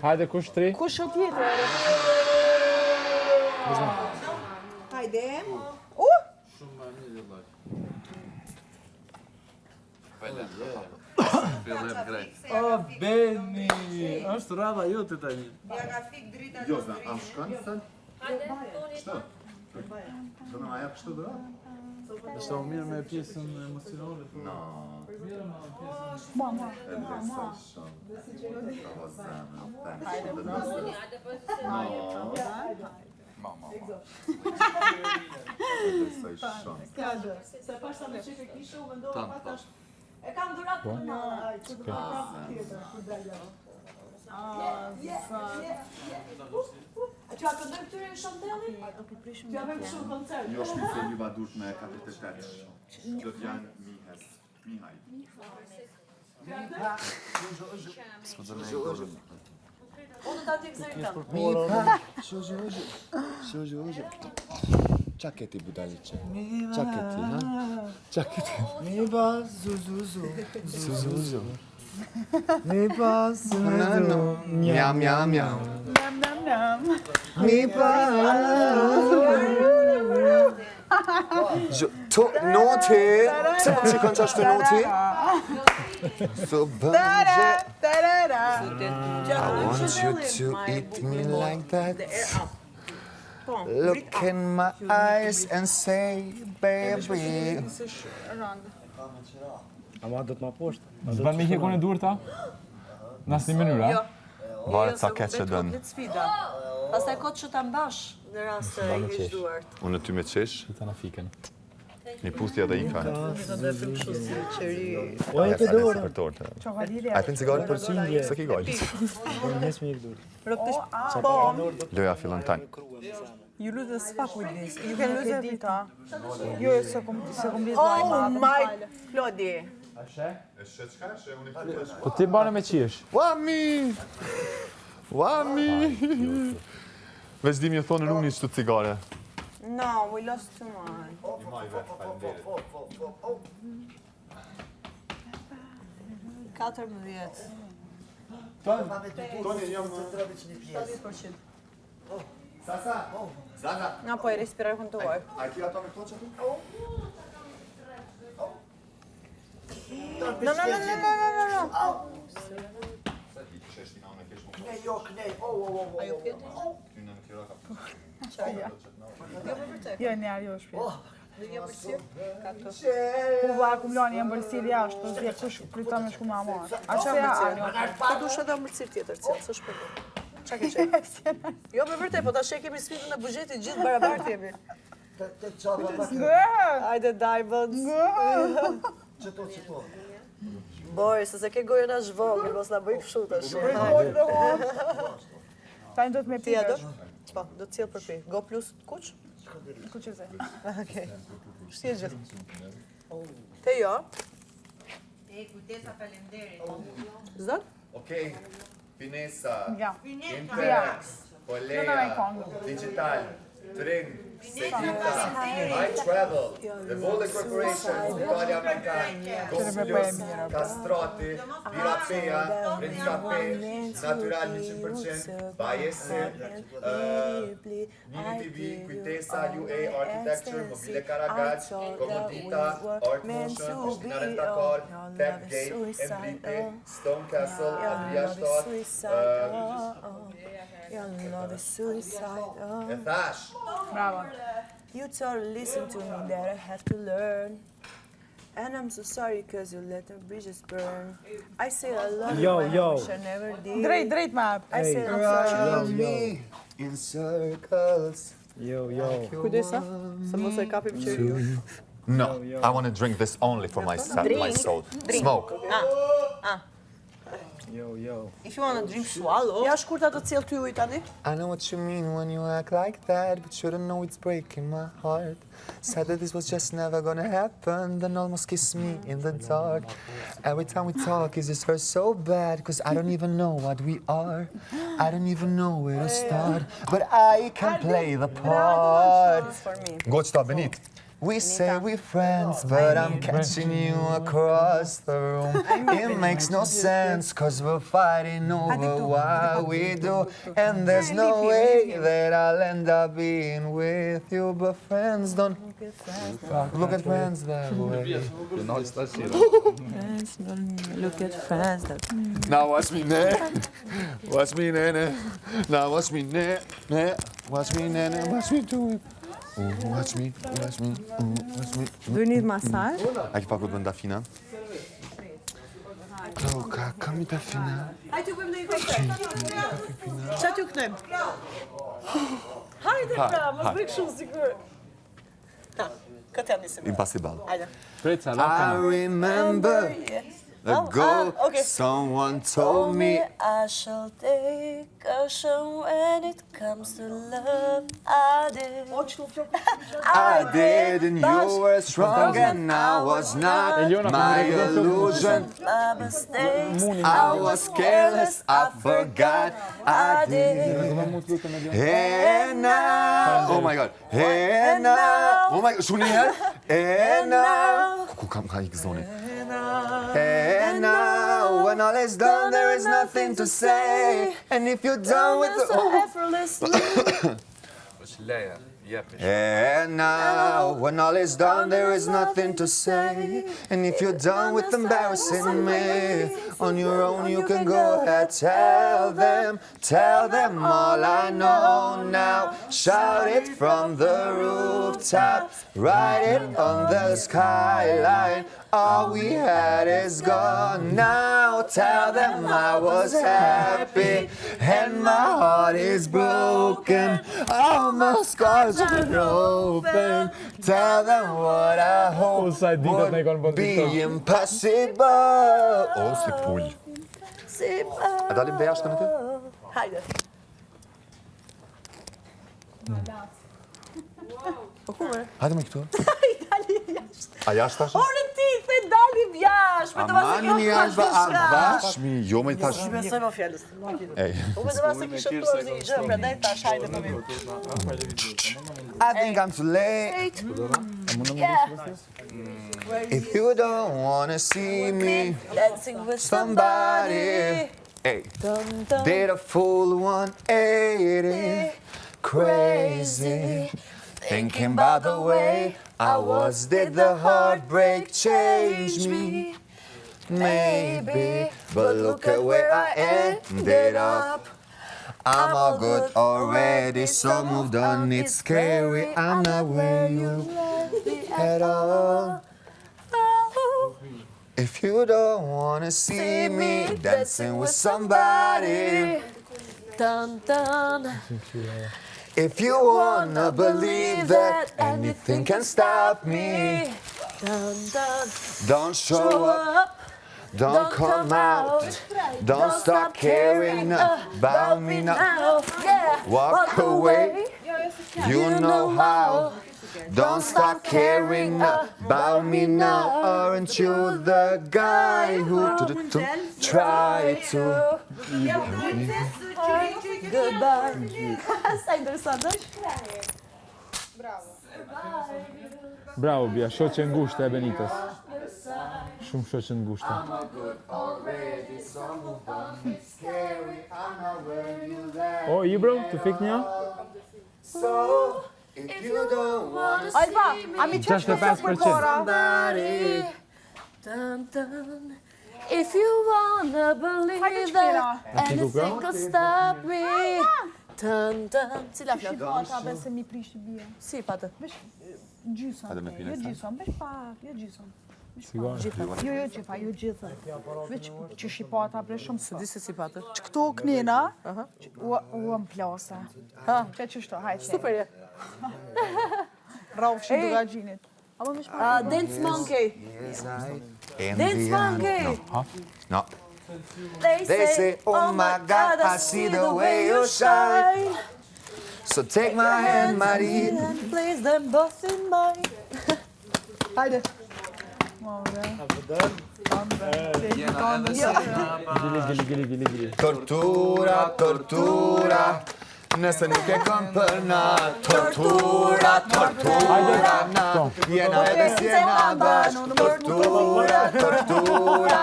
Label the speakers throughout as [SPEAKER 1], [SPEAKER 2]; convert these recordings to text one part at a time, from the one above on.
[SPEAKER 1] Hajde, kush 3?
[SPEAKER 2] Kush o tjetër? Hajde.
[SPEAKER 3] Shumë më mirë vëllai. Fillim grejt.
[SPEAKER 4] O, Beni! Është rrava jote tani.
[SPEAKER 2] Ja ka fik drita
[SPEAKER 5] Jo, zna, am shkon sen? Što? Do na jap kështu do?
[SPEAKER 4] Është o mirë me pjesën emocionale.
[SPEAKER 5] No.
[SPEAKER 4] Mirë me pjesën.
[SPEAKER 2] Mama.
[SPEAKER 6] Se pas sa me qefe kishe u vendova patash. E kam dhurat për në A që a këndojmë këtyre në Shandelli? Që a vem shumë koncert?
[SPEAKER 5] Jo shumë se juva duhet me kapitet. Do t'janë Mihaj.
[SPEAKER 6] Unë ta t'i këzërin tam.
[SPEAKER 5] Shoji. Çaketi budaliçe. Çaketi, ha? Çaketi.
[SPEAKER 7] Miba zuzuzu. Zuzuzu. Miba zuzuzu.
[SPEAKER 5] Miau miau miau.
[SPEAKER 7] Miba.
[SPEAKER 5] Noti. Si kończysz te noti? So będzie. I want you to eat me like that. Look in my eyes and say, baby.
[SPEAKER 7] Ama do të ma poshtë.
[SPEAKER 1] Zban me hekun e dur ta? Në asnjë mënyrë, a?
[SPEAKER 5] Varet sa keq që dën.
[SPEAKER 6] Pastaj kot që ta mbash në rast se i keq duart.
[SPEAKER 5] Unë ty me qesh,
[SPEAKER 1] Ta na fiken.
[SPEAKER 5] mi pusti edhe ika.
[SPEAKER 6] Do të film kështu si qeri.
[SPEAKER 7] O e të dorë.
[SPEAKER 5] Për torte. A tin cigare për sy? Se ki galt.
[SPEAKER 7] Nes me ik dorë.
[SPEAKER 5] Loja fillon tani.
[SPEAKER 2] You lose the fuck with this. You can lose it. Jo, se kom lidh
[SPEAKER 6] Oh my Klodi.
[SPEAKER 1] Po ti bane me qish?
[SPEAKER 5] Wami! Veç di mi thonë në unë ishtë të cigare.
[SPEAKER 2] No, we lost too much.
[SPEAKER 5] Toni, jam të trabi që një pjesë. Sasa!
[SPEAKER 2] No, po i respiroj con tu vuoi.
[SPEAKER 5] A ti ato me këto që tu?
[SPEAKER 2] No.
[SPEAKER 7] Knej, jo, knej.
[SPEAKER 6] Ajo pjetë?
[SPEAKER 2] Jo, ne ajo është pjesë.
[SPEAKER 6] Dhe një përsirë? Ka këto.
[SPEAKER 2] Po vlla akumuloni e mbërësiri jashtë, po zje kush priton me shku me amar. A që
[SPEAKER 6] Po dusha da mbërësirë tjetër, cilë, së shpërdu. Qa ke qenë? Jo, me vërtej, po ta shë kemi sfidën e bugjetit gjithë barabartë jemi.
[SPEAKER 7] Të qava ma
[SPEAKER 6] Ajde, Diamonds.
[SPEAKER 7] Qëto.
[SPEAKER 6] Boj, se ke gojën a zhvogë, mos na bëj kështu tash.
[SPEAKER 2] Tani do të me
[SPEAKER 6] Ti ja do?
[SPEAKER 2] pikash.
[SPEAKER 6] Po, do të cilë për pi. Go plus kuq?
[SPEAKER 2] Kuqeze.
[SPEAKER 6] Okej. Shtje gjithë. Te jo?
[SPEAKER 2] Kujtesa falenderit.
[SPEAKER 6] Zdon?
[SPEAKER 5] Okej, Pinesa,
[SPEAKER 2] Ja.
[SPEAKER 5] Interex,
[SPEAKER 2] Jo në me
[SPEAKER 5] Polea,
[SPEAKER 2] kongë.
[SPEAKER 5] Digital, Tring, Sedita, I Travel, The Volde Corporation, Italia Amerikan, Gosilios, Castrati, Birapea, Prince Cafe, Natural 100%, Bajese, Nini TV, Kujtesa, UA, Architecture, Mobile Karagaj, Komodita, Art Motion, Prishtina Rent-A-Car, Tapgate, MVP, Stone Castle, Adria Stad,
[SPEAKER 8] Your love is suicide.
[SPEAKER 5] e thash.
[SPEAKER 2] Bravo.
[SPEAKER 8] You told listen to me that I have to learn. And I'm so sorry cause you let the bridges burn. I say I love you and I wish I never did.
[SPEAKER 2] Drejt me hap.
[SPEAKER 8] I say I'm sorry.
[SPEAKER 5] me in circles.
[SPEAKER 7] Jo.
[SPEAKER 6] Kujdesa, se mos e kapim që ju.
[SPEAKER 5] No, I want to drink this only for my soul. Smoke.
[SPEAKER 7] Jo.
[SPEAKER 2] If you want to drink, swallow.
[SPEAKER 6] Ja shkurta të cilë ty uj tani.
[SPEAKER 5] I know what you mean when you act like that, but you don't know it's breaking my heart. Said that this was just never gonna happen, then almost kiss me in the dark. Every time we talk, it just hurts so bad, cause I don't even know what we are. I don't even know where to start, but I can play the part.
[SPEAKER 2] For me.
[SPEAKER 5] Goç ta Benit. We say we're friends, but I'm catching you across the room. It makes no sense, cause we're fighting over what we do. And there's no way that I'll end up being with you. But friends don't look at friends that way.
[SPEAKER 8] Look at friends that...
[SPEAKER 5] Now watch me, ne. Watch me, ne. Now watch me, ne. Watch me, ne. Watch me do it. Watch me. Watch me.
[SPEAKER 2] Bëni masazh.
[SPEAKER 5] A ki pa këtë bënda fina? Kloka, kam i ta fina.
[SPEAKER 6] Hajde bëjmë në i kajtë. Qa t'ju kënëm? Hajde pra, mos bëjmë shumë sigur. Ha, këtë janë nisim.
[SPEAKER 5] Impossible.
[SPEAKER 6] Hajde.
[SPEAKER 1] Preca,
[SPEAKER 5] I
[SPEAKER 1] lakana.
[SPEAKER 5] remember ago,
[SPEAKER 6] okay.
[SPEAKER 5] someone told me
[SPEAKER 8] I shall take caution when it comes to love. I did.
[SPEAKER 5] I did and you were strong and I was not. My illusion,
[SPEAKER 8] My mistakes.
[SPEAKER 5] I was careless, I forgot I did. And now, oh my god, and now, oh my god, shumë njëherë, and now, ku kam ka i gëzoni. And now, when all is done, there is nothing to say. And if you're done with the...
[SPEAKER 8] So effortlessly.
[SPEAKER 3] është leja, jepish.
[SPEAKER 5] And now, when all is done, there is nothing to say. And if you're done with embarrassing me, on your own you can go ahead, tell them all I know now. Shout it from the rooftop, write it on the skyline. All we had is gone now. Tell them I was happy and my heart is broken. All my scars are open. Tell them what I hope would be impossible. Oh, si pull. A dalim dhe jashtë në ty?
[SPEAKER 6] Hajde.
[SPEAKER 5] Hajde me këtu. A jashtë tash?
[SPEAKER 6] Orë ti, the dalim jashtë. Me të vasë
[SPEAKER 5] Amanin jashtë, a bashmi, jo me tash.
[SPEAKER 6] Besoj më fjallës.
[SPEAKER 5] Ej.
[SPEAKER 6] U me të vasë kishë të përzi i gjë, prandaj tash hajde për mirë.
[SPEAKER 5] I think I'm too late. If you don't wanna see me,
[SPEAKER 8] Dancing with
[SPEAKER 5] somebody, hey,
[SPEAKER 8] Dun, dun.
[SPEAKER 5] did a full 180, crazy. Thinking about the way I was, did the heartbreak change me? Maybe, but look at where I ended up. I'm all good already, so moved on, it's scary. I'm not where you at all. If you don't wanna see me dancing with somebody,
[SPEAKER 8] Dun, dun.
[SPEAKER 5] if you wanna believe that anything can stop me,
[SPEAKER 8] Dun, dun.
[SPEAKER 5] don't show up, don't come out, don't stop caring about me now.
[SPEAKER 8] Yeah.
[SPEAKER 5] Walk away, you know how. Don't stop caring about me now. Aren't you the guy who try to?
[SPEAKER 8] Goodbye. Sa interesante.
[SPEAKER 1] Bravo, Bia, shoqe ngushtë e Benites. Shumë shoqe ngushtë. O, Ibro, të fik një?
[SPEAKER 5] So, if you don't wanna
[SPEAKER 2] Alba, a mi qesh për
[SPEAKER 1] 65%.
[SPEAKER 2] kora?
[SPEAKER 8] Dun, dun. If you wanna believe
[SPEAKER 2] Hajde
[SPEAKER 8] that
[SPEAKER 2] qëra.
[SPEAKER 8] anything could stop me. Dun, dun. Cila flok?
[SPEAKER 2] Ata besë mi prish të bia.
[SPEAKER 8] Si patë?
[SPEAKER 2] Gjysëm.
[SPEAKER 5] Hajde me pine,
[SPEAKER 2] Jo
[SPEAKER 5] sa?
[SPEAKER 2] gjysëm, veç pak, jo gjysëm.
[SPEAKER 1] Sigur.
[SPEAKER 2] Jo gjitha, jo gjitha. Veç që shqipata bre shumë së.
[SPEAKER 8] Di se si patë.
[SPEAKER 2] Që këto knina, u plasa.
[SPEAKER 8] Ha.
[SPEAKER 2] Që që shto, hajtë.
[SPEAKER 8] Super je.
[SPEAKER 2] Rafshin duga gjinit. Apo më shpa.
[SPEAKER 8] Dance Monkey.
[SPEAKER 5] In
[SPEAKER 8] Dance
[SPEAKER 5] the
[SPEAKER 8] Monkey.
[SPEAKER 5] end, no.
[SPEAKER 8] They say, oh my God, I see the way you shine.
[SPEAKER 5] So take my hand, Marie.
[SPEAKER 8] And place them both in mine.
[SPEAKER 2] Hajde.
[SPEAKER 1] Gili.
[SPEAKER 5] Tortura, tortura. Nëse nuk e kam për na tortura, tortura na jena edhe si jena bashk tortura, tortura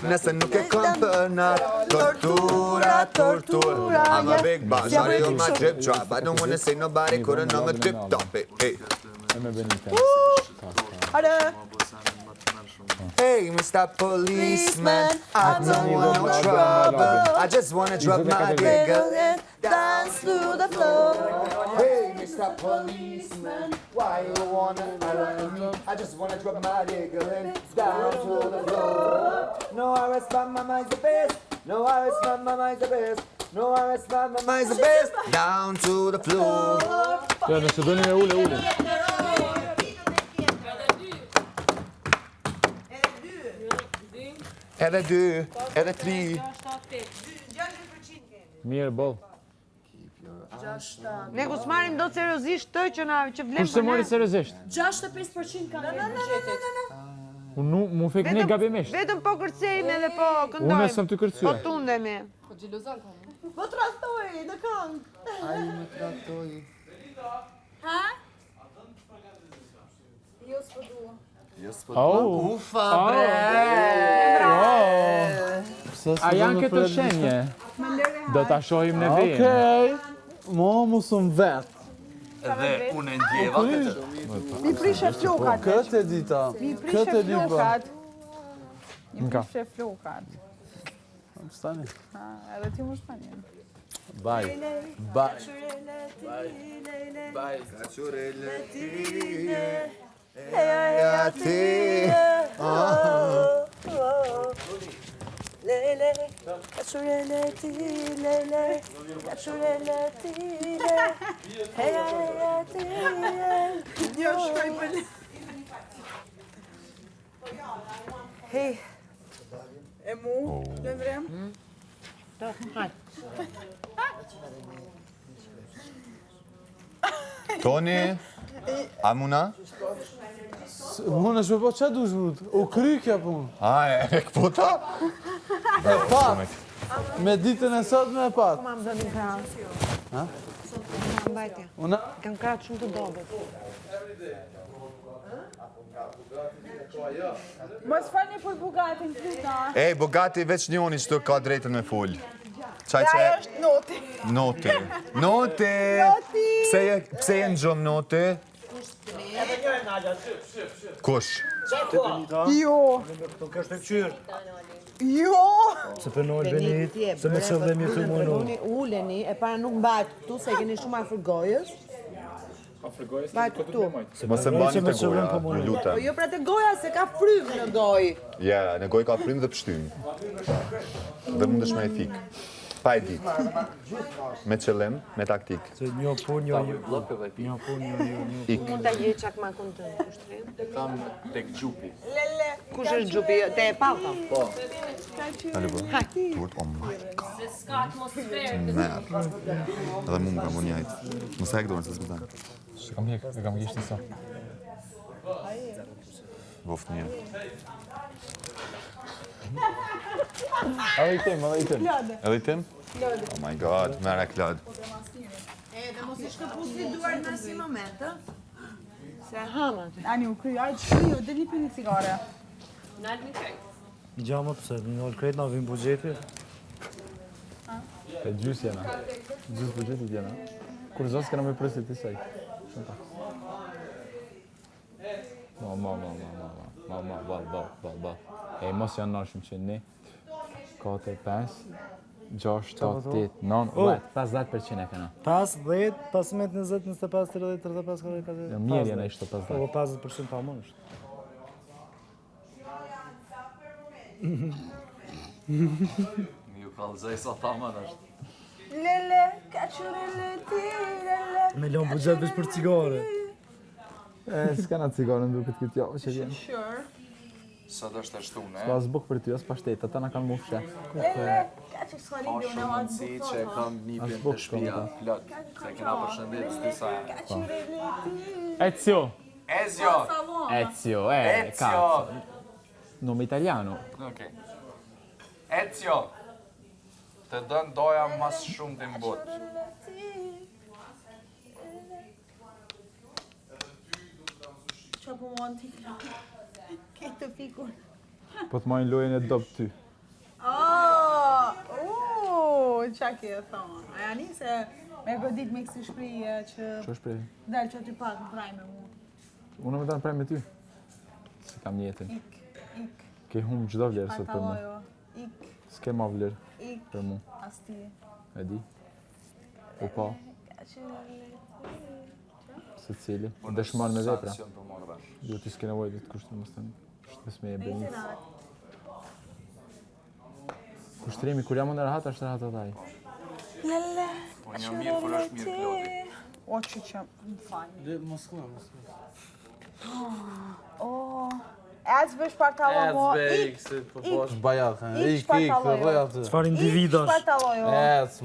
[SPEAKER 5] nëse nuk e kam për na tortura, tortura I'm a big boss, shawty on my drip drop I don't wanna see nobody couldn't know me tip top hey.
[SPEAKER 1] Me Benitez.
[SPEAKER 6] Hajde.
[SPEAKER 5] Hey, Mr. Policeman, I don't want no trouble. I just wanna drop my digger
[SPEAKER 6] And dance to the floor.
[SPEAKER 5] Hey, Mr. Policeman, why you wanna harass me? I just wanna drop my digger and down to the floor. No, I respect my mind's the best. No, I respect my mind's the best. No, I respect my mind's the best. Down to the floor.
[SPEAKER 1] Ja, nëse doni me ule.
[SPEAKER 5] Edhe dy, edhe tri.
[SPEAKER 1] Mirë, boll.
[SPEAKER 9] Ne ku s'marim do seriozisht të që vlen.
[SPEAKER 1] Kurse mori seriozisht.
[SPEAKER 6] 65% kanë në buxhetit.
[SPEAKER 1] Unë mu fek ne gabimisht.
[SPEAKER 9] Vetëm po kërcejmë edhe po këndojmë.
[SPEAKER 1] Unë s'm të
[SPEAKER 9] Po
[SPEAKER 1] kërcyej.
[SPEAKER 9] tundemi.
[SPEAKER 6] Po tradhtoj në këngë.
[SPEAKER 5] Ai më traktoi.
[SPEAKER 6] Ha? Jo s'po dua.
[SPEAKER 1] Oh.
[SPEAKER 5] Ufa bre.
[SPEAKER 1] A janë këto shenje? Do ta shohim në vijim.
[SPEAKER 4] Okej. Mu sum vet.
[SPEAKER 3] Dhe unë e ndjeva këtë.
[SPEAKER 2] Mi prishe flokat.
[SPEAKER 4] Këtë e dita.
[SPEAKER 2] Mi
[SPEAKER 4] Këtë
[SPEAKER 2] prishe
[SPEAKER 4] e di po.
[SPEAKER 2] flokat. Mi
[SPEAKER 1] Nga.
[SPEAKER 2] prishe flokat.
[SPEAKER 4] Stani.
[SPEAKER 2] Ha, edhe ti më shpani.
[SPEAKER 4] Bye. Bye.
[SPEAKER 5] Kachurele ti.
[SPEAKER 6] Ja ti. Lele, kachurele ti, lele, kachurele ti, lele. Heja ti. Jo shkoj për. Hey. E mu, në vrem?
[SPEAKER 5] Toni, a muna?
[SPEAKER 4] Mune shme po që dush mund? U krykja pun.
[SPEAKER 5] A, e këputa?
[SPEAKER 4] E pat. Me ditën e sot me e pat.
[SPEAKER 9] Ma më zënë krahë.
[SPEAKER 4] Ha?
[SPEAKER 9] Mbajtja.
[SPEAKER 4] Una...
[SPEAKER 9] Kam krahë shumë të dobet.
[SPEAKER 2] Mos falni për Bugatin, Pluta.
[SPEAKER 5] Ej, Bugatti veç njoni që të ka drejtën me full. Qaj
[SPEAKER 2] Ja,
[SPEAKER 5] që e...
[SPEAKER 2] është noti.
[SPEAKER 5] Noti. Noti! Pse je në gjumë noti? Kush?
[SPEAKER 2] Jo.
[SPEAKER 7] Nuk është e qyrë.
[SPEAKER 2] Jo.
[SPEAKER 7] Se përnojnë Benit, se me qëllëm jetë më në.
[SPEAKER 9] Uleni, e para nuk mbajt këtu, se keni shumë afër gojës. Mbajt këtu.
[SPEAKER 5] Mos e mbani të goja, më lutem.
[SPEAKER 9] Po jo pra të goja, se ka frymë në gojë.
[SPEAKER 5] Ja, në goj ka prim dhe pështym. Dhe mund është me e thik. Pa e dit. Me qëllim, me taktik.
[SPEAKER 7] Se një pun, një pun, një.
[SPEAKER 5] Ik.
[SPEAKER 9] Mund ta gjej çakmakun tënd, kushtrim.
[SPEAKER 3] Kam tek gjupi.
[SPEAKER 9] Kush është xhupi? Te e pauta. Po.
[SPEAKER 5] Allë bë. Duhet, oh my god. Merë. Edhe mu më kam unë jajtë. Mësë hekë dorën, se s'më
[SPEAKER 1] Se kam hek, e kam gishtë sa.
[SPEAKER 5] Voft mirë.
[SPEAKER 1] Edhe i tim.
[SPEAKER 5] Edhe i tim? Oh my god, merë e klad.
[SPEAKER 9] Dhe mos i shkëpusi duart në asnjë moment, ë? Se hama ti.
[SPEAKER 2] Ani u kry, ajë shkrio, dhe një për një cigare.
[SPEAKER 7] Gjama pëse, në nërë krejt në avim bugjeti.
[SPEAKER 1] E gjys jena. Gjys budgetit jena. Kur zos kena me prësit të saj. Shumë pak. Ma. E mos janë nashëm që ne. 4, 5, 6, 7, 8, 9, 50% e kena.
[SPEAKER 7] 5, 10, 15, 20, 25, 30, 35, 40, 40.
[SPEAKER 1] Jo, mirë jena ishte 50.
[SPEAKER 7] Po 50% pa mund është.
[SPEAKER 3] Ju kallëzaj sa thaman është.
[SPEAKER 6] Lele, kachurele ti, lele.
[SPEAKER 7] Me lon bugjet veç për cigare.
[SPEAKER 1] S'ka na cigarën duket këtë javë që vjen.
[SPEAKER 3] Sa do është ashtu, ne?
[SPEAKER 1] Pas buk për ty, as pa shtetë, ata na kanë mu fshe.
[SPEAKER 6] Lele, kachur s'ka
[SPEAKER 3] Ka
[SPEAKER 6] libi,
[SPEAKER 3] shumë mundësi që e kam nipin të shpia plot. Se kena përshëndet së disa.
[SPEAKER 1] Ezio!
[SPEAKER 3] Ezio!
[SPEAKER 1] Ezio,
[SPEAKER 3] Ezio!
[SPEAKER 1] cazzo. Nome italiano.
[SPEAKER 3] Ok. Ezio! Të dënë doja mas shumë të mbut.
[SPEAKER 9] Qa po më antik. Këtë të fikur.
[SPEAKER 1] Po të majnë lojën e dopë ty.
[SPEAKER 2] Qa ke e thonë? Aja nise me godit me kësi shprije që
[SPEAKER 1] Që është prej?
[SPEAKER 2] dalë që ty pak në praj me mu.
[SPEAKER 1] Unë me dalë prej me ty. Si kam jetën.
[SPEAKER 2] Ik.
[SPEAKER 1] Ke humë gjdo vlerë sot për mu.
[SPEAKER 2] Pantalojo. Ik.
[SPEAKER 1] S'ke ma vlerë
[SPEAKER 2] Ik.
[SPEAKER 1] për mu.
[SPEAKER 2] As ti.
[SPEAKER 1] E di. U pa. Se cili. Dëshmon me vepra.
[SPEAKER 3] Sankcion për marrë vesh.
[SPEAKER 1] Jo ti s'ke nevojë të kushtim më stënë. Shtës me e bënit. Kushtrimi kur jam unë rahat, është rahat ataj.
[SPEAKER 3] Po një mirë, kur është mirë Klodi.
[SPEAKER 2] O që më falë.
[SPEAKER 4] Moskva.
[SPEAKER 2] Ec bësh partalo mo. Ik.
[SPEAKER 4] Është bajat, ik, rrëj atë.
[SPEAKER 7] Çfarë individash?
[SPEAKER 2] Partalojo.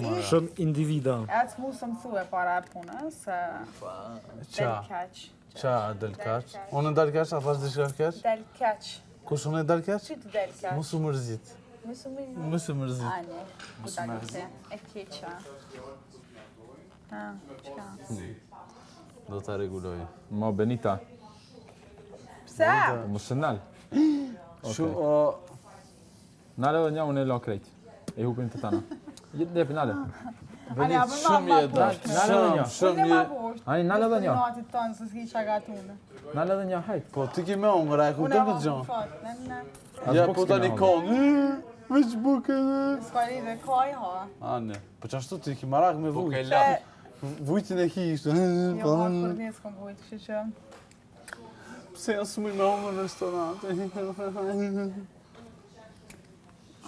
[SPEAKER 4] Mo.
[SPEAKER 7] Shumë individa.
[SPEAKER 2] Ec mu së më thue para e punës. Del keq.
[SPEAKER 4] Qa del kaq? Unë del kaq, a thash diçka keq?
[SPEAKER 2] Del keq.
[SPEAKER 4] Kush unë del kaq?
[SPEAKER 2] Që të del keq?
[SPEAKER 4] Mos u mërzit. Mos u mërzit.
[SPEAKER 2] Ane. Mos u mërzit. E keqa. Qka?
[SPEAKER 4] Do ta rregulloj.
[SPEAKER 1] Ma Benita.
[SPEAKER 2] Pse?
[SPEAKER 1] Po mos e nal.
[SPEAKER 4] Shu o
[SPEAKER 1] Nale dhe nja unë e la krejt. E hupim të tana. Jetë depi, nale.
[SPEAKER 2] Ani, apë
[SPEAKER 4] shumë je dash. Shumë je.
[SPEAKER 1] Ani, nale dhe nja.
[SPEAKER 2] Natit tonë, se s'ki qa gatunë.
[SPEAKER 1] Nale dhe nja, hajt.
[SPEAKER 4] Po ti ke me unë, e kupton këtë gjë. Ja po tani konë. Veç buke.
[SPEAKER 2] S'kari dhe kaj, ha.
[SPEAKER 4] Ane, po qashtu ti ki marak me
[SPEAKER 3] Po ke
[SPEAKER 4] vujt.
[SPEAKER 3] lap.
[SPEAKER 4] Vujtin e kishtë.
[SPEAKER 2] Jo, ma kur një s'kom vujt, kështë që...
[SPEAKER 4] Pse janë smuj me unë në restorant.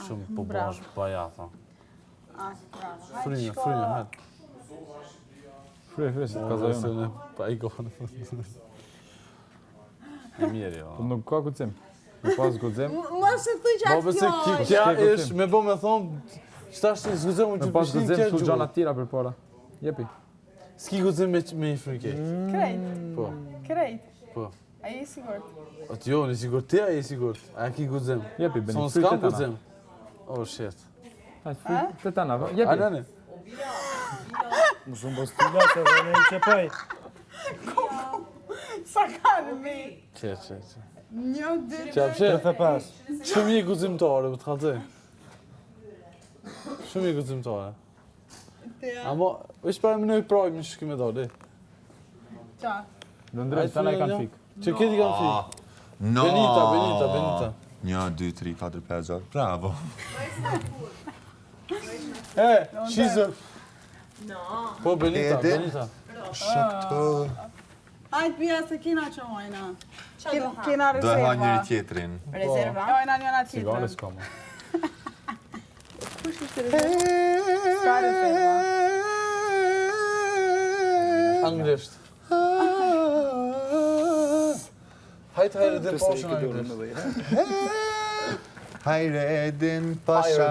[SPEAKER 4] Shumë po bash bajata.
[SPEAKER 2] Bravo.
[SPEAKER 4] Frynja, hajt.
[SPEAKER 1] Frye, si të kazajone.
[SPEAKER 4] Pa i kohën. E mirë, jo.
[SPEAKER 1] Po nuk ka guxim. Nuk pas guxim.
[SPEAKER 9] Mos e thuj që
[SPEAKER 4] Po
[SPEAKER 9] atë
[SPEAKER 4] pëse
[SPEAKER 9] fjallë.
[SPEAKER 4] kja ish me bo me thonë, qëtash të zguzem unë që
[SPEAKER 1] Nuk pas
[SPEAKER 4] pështin
[SPEAKER 1] guxim
[SPEAKER 4] kja
[SPEAKER 1] su gjana
[SPEAKER 4] gjuhë.
[SPEAKER 1] tira për para. Jepi.
[SPEAKER 4] S'ki guzem me i frykej.
[SPEAKER 2] Krejt,
[SPEAKER 4] Po,
[SPEAKER 2] krejt.
[SPEAKER 4] po.
[SPEAKER 2] A i sigurt?
[SPEAKER 4] O të jo, në sigurt, ti a i sigurt. A ki guzem.
[SPEAKER 1] Jepi, Benita.
[SPEAKER 4] Son s'kam guzem. Oh, shit.
[SPEAKER 1] Hajt, fry të tana.
[SPEAKER 4] A
[SPEAKER 1] Jepi.
[SPEAKER 4] nane?
[SPEAKER 7] Më shumë postula se dhe në i qepaj.
[SPEAKER 2] Sa kanë mi?
[SPEAKER 4] Që.
[SPEAKER 2] Një, dy,
[SPEAKER 4] Që apëshe,
[SPEAKER 7] 35.
[SPEAKER 4] shumë i guzimtare, më të kalëzë. Shumë i guzimtare. Amo, ish para më nëjë prajmë në shkime do, di.
[SPEAKER 2] qa?
[SPEAKER 1] Lëndrejt, tana i kanë fik.
[SPEAKER 4] Që këti kanë fik.
[SPEAKER 5] No!
[SPEAKER 4] Benita.
[SPEAKER 5] 1, 2, 3, 4, 5, 6. Bravo.
[SPEAKER 4] Shizë. Po, Benita.
[SPEAKER 5] Shëto.
[SPEAKER 2] Hajt pia se kina që mojna. Kina
[SPEAKER 5] Do e ha
[SPEAKER 2] rezerva.
[SPEAKER 5] njëri tjetrin.
[SPEAKER 9] Rezerva.
[SPEAKER 2] Jojna njëna
[SPEAKER 1] Sigare
[SPEAKER 2] tjetër.
[SPEAKER 1] s'ka ma.
[SPEAKER 2] Ska rezerva.
[SPEAKER 4] Anglisht. Hajtë dhe poshën anglisht.
[SPEAKER 5] Hayredin Pasha.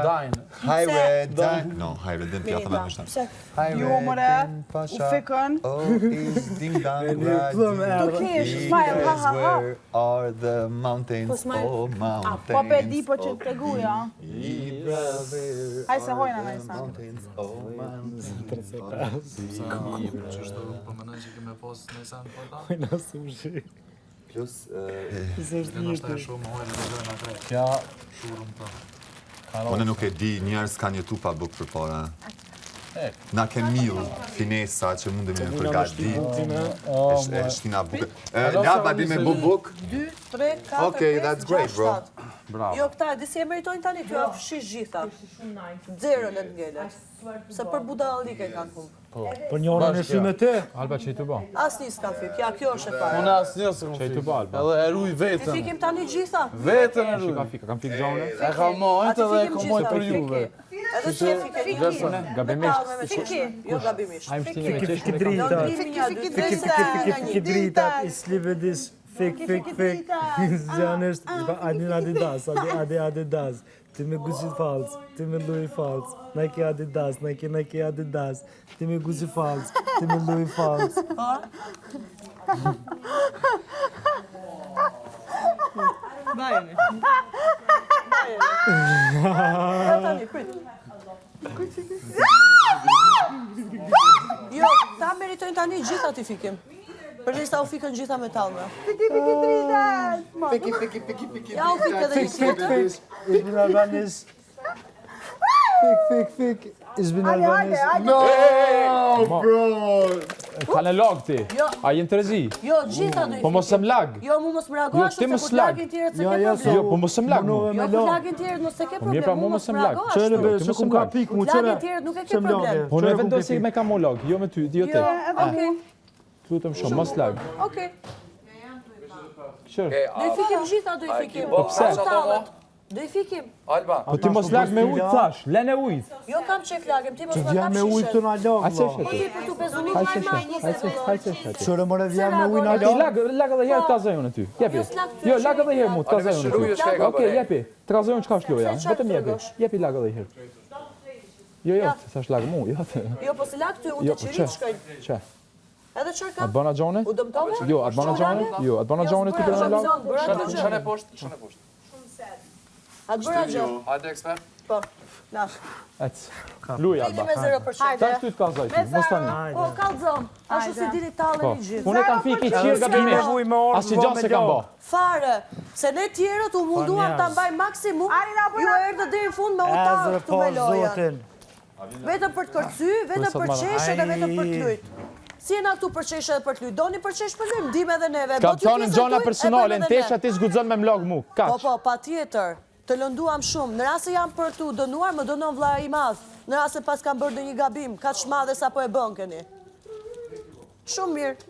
[SPEAKER 5] Hayredin. No, Hayredin pjata me mështan.
[SPEAKER 2] Jo, mëre, u fikën.
[SPEAKER 5] Oh, is ding dang
[SPEAKER 2] Du kesh, smile, ha, ha, ha.
[SPEAKER 5] Where are the mountains? Oh, mountains.
[SPEAKER 2] Po pe di po që të guja. Haj se hojna në isa.
[SPEAKER 5] Mountains, oh, mountains.
[SPEAKER 3] Qështu përmendoj që keme pas në sa në porta?
[SPEAKER 7] Në sushi.
[SPEAKER 5] Plus,
[SPEAKER 7] Së është
[SPEAKER 3] Në është e
[SPEAKER 7] njëtë.
[SPEAKER 3] shumë më hojnë në zërë në krejt.
[SPEAKER 4] Kja,
[SPEAKER 3] Shurëm të.
[SPEAKER 5] unë nuk e di, njerës kanë jetu pa bukë për para. Na ke mil finesa që mundemi me përgati. E shtina bukë. Laba di me bu bukë?
[SPEAKER 6] 2, 3, 4,
[SPEAKER 5] Okay,
[SPEAKER 6] 5,
[SPEAKER 5] that's great,
[SPEAKER 6] 6,
[SPEAKER 5] bro.
[SPEAKER 6] 7. Jo, këta, disi e meritojnë tani, ty afshi gjitha. Zero në të ngellet. Se për budallike kanë punë.
[SPEAKER 7] Po njërën e shumë të.
[SPEAKER 1] Alba që i të ba.
[SPEAKER 6] As një s'ka fik, ja, kjo është e parë.
[SPEAKER 4] unë asë njësë
[SPEAKER 1] Që i
[SPEAKER 4] këmë
[SPEAKER 1] të
[SPEAKER 4] fik.
[SPEAKER 1] ba, Alba.
[SPEAKER 4] Edhe e ruj
[SPEAKER 6] I
[SPEAKER 4] vetën.
[SPEAKER 6] fikim tani gjitha.
[SPEAKER 4] Vetën e
[SPEAKER 1] Që
[SPEAKER 4] ruj.
[SPEAKER 1] ka fika, kam fik gjaune.
[SPEAKER 4] E ka mojt
[SPEAKER 6] Ati
[SPEAKER 4] edhe e
[SPEAKER 6] fikim
[SPEAKER 4] ka mojt
[SPEAKER 6] gjitha,
[SPEAKER 4] për
[SPEAKER 6] fiki.
[SPEAKER 4] juve.
[SPEAKER 6] Edhe që e fike një.
[SPEAKER 1] Gabimisht.
[SPEAKER 6] Fiki, jo gabimisht.
[SPEAKER 1] Hajmë shtimi me
[SPEAKER 7] Fiki
[SPEAKER 1] qeshme e kam.
[SPEAKER 7] drita.
[SPEAKER 2] Fiki
[SPEAKER 7] Drita, i slibedis. Fik. Zjanisht, adin Adidas, Adidas. Ti me guzi falc, ti me Louis falc. Nike Adidas, Nike Adidas. Ti me guzi falc, ti me Louis falc.
[SPEAKER 2] Bajeni.
[SPEAKER 6] Ja tani, prit. Jo, ta meritojnë tani gjitha t'i fikim. Përderisa u fikën gjitha metallme.
[SPEAKER 2] Fiki dritat.
[SPEAKER 5] Fiki.
[SPEAKER 6] Ja u fikë edhe një tjetër.
[SPEAKER 7] It's been Albanese. Fik. It's been Albanese.
[SPEAKER 5] No, bro.
[SPEAKER 1] Ka në lag ti.
[SPEAKER 6] Jo.
[SPEAKER 1] A jenë të rezi?
[SPEAKER 6] Jo, gjitha do i
[SPEAKER 1] Po mos e mlag.
[SPEAKER 6] Jo, mu mos më
[SPEAKER 1] Jo,
[SPEAKER 6] reagosh,
[SPEAKER 1] ti
[SPEAKER 6] se
[SPEAKER 1] mos
[SPEAKER 6] kur
[SPEAKER 1] lag.
[SPEAKER 6] lagin tjerët se ke
[SPEAKER 7] Jo,
[SPEAKER 6] problem.
[SPEAKER 1] Jo, po mos e mlag mu.
[SPEAKER 6] Jo, kur lagin tjerët mos se ke problem.
[SPEAKER 1] mirë, pra, mu
[SPEAKER 6] mu
[SPEAKER 1] mos
[SPEAKER 6] mos më
[SPEAKER 1] më lag.
[SPEAKER 6] reagosh.
[SPEAKER 7] Çfarë
[SPEAKER 6] ashtu.
[SPEAKER 7] be, se kum ka pik mu, çfarë?
[SPEAKER 6] Lagin tjerët nuk e ke problem.
[SPEAKER 1] Po në vendosi me kam lag, jo me ty, jo ti.
[SPEAKER 6] Okej,
[SPEAKER 1] Lutem shumë, mos lag.
[SPEAKER 6] okej.
[SPEAKER 1] Qër.
[SPEAKER 6] Do i fikim gjitha, do i fikim.
[SPEAKER 3] Po
[SPEAKER 1] pse?
[SPEAKER 6] Do i fikim.
[SPEAKER 3] Alba,
[SPEAKER 1] Po ti mos lag me ujë thash, lene ujë.
[SPEAKER 6] Jo kam qef lagem, ti mos
[SPEAKER 7] Që
[SPEAKER 6] më
[SPEAKER 7] vjen
[SPEAKER 6] kap
[SPEAKER 7] me ujë
[SPEAKER 6] shishen.
[SPEAKER 7] këtu na lag.
[SPEAKER 1] A çesh
[SPEAKER 6] Po
[SPEAKER 1] ti?
[SPEAKER 6] ti për tu bezunit
[SPEAKER 1] Hajde
[SPEAKER 6] më
[SPEAKER 1] se shë.
[SPEAKER 7] Çore more vjen me ujë na
[SPEAKER 1] Okej,
[SPEAKER 7] lag.
[SPEAKER 1] lag edhe herë ta zëjon aty. Jepi.
[SPEAKER 6] Jo, s'lag ty,
[SPEAKER 1] Jo,
[SPEAKER 6] është
[SPEAKER 1] lag edhe herë mu, ta
[SPEAKER 3] Ale me
[SPEAKER 1] zëjon
[SPEAKER 3] shëruj është ka e
[SPEAKER 1] aty.
[SPEAKER 3] ka
[SPEAKER 1] Okej,
[SPEAKER 3] bëre.
[SPEAKER 1] jepi. Ta zëjon çka është loja,
[SPEAKER 6] Se çfarë
[SPEAKER 1] vetëm jepi.
[SPEAKER 6] dërgosh?
[SPEAKER 1] Jepi lag edhe herë. Jo, s'ash lag mu, jo.
[SPEAKER 6] Jo, po si lag ty, unë
[SPEAKER 1] Jo,
[SPEAKER 6] të
[SPEAKER 1] po
[SPEAKER 6] qirit
[SPEAKER 1] çe?
[SPEAKER 6] shkojnë.
[SPEAKER 1] Çe?
[SPEAKER 6] Edhe çfarë
[SPEAKER 1] Atë
[SPEAKER 6] ka?
[SPEAKER 1] bëna xhone?
[SPEAKER 6] U dëmtove?
[SPEAKER 1] Jo, atë bëna xhone? Jo, atë bëna xhone ti bëna lag.
[SPEAKER 3] shënë e poshtë, shënë e poshtë.
[SPEAKER 6] Atë bëra gjë.
[SPEAKER 3] Hajde ekspert.
[SPEAKER 6] Po, nash.
[SPEAKER 1] Ec. Luj
[SPEAKER 6] Vini
[SPEAKER 1] Alba.
[SPEAKER 6] me 0%.
[SPEAKER 1] Tash ty të kallzoj ti, mos tani.
[SPEAKER 6] Po, kallzom. Ashtu si dini
[SPEAKER 1] Po,
[SPEAKER 6] talleni gjithë.
[SPEAKER 1] unë kam fiki qirë gabimisht. As që gjatë se kam bë.
[SPEAKER 6] Fare, se ne tjerët u munduam ta mbaj maksimum, ju erdhët deri në fund me utar
[SPEAKER 7] Ezër
[SPEAKER 6] këtu
[SPEAKER 7] po
[SPEAKER 6] me lojën.
[SPEAKER 7] zotin.
[SPEAKER 6] Vetëm për të kërcy, vetëm për qeshë dhe vetëm për të lyjt. Si jena këtu për qeshë dhe për të lyjt? Doni për qeshë për lyjt, ndim edhe neve.
[SPEAKER 1] Kam thonë gjona personale, në tesha ti zguxon me mlog mu.
[SPEAKER 6] Po,
[SPEAKER 1] Kaç.
[SPEAKER 6] po, pa tjetër. Të lënduam shumë. Në rast se jam për tu dënuar, më dënon vlla i madh. Në rast se pas kam bërë ndonjë gabim, kaq madhe sa po e bën keni. Shumë mirë.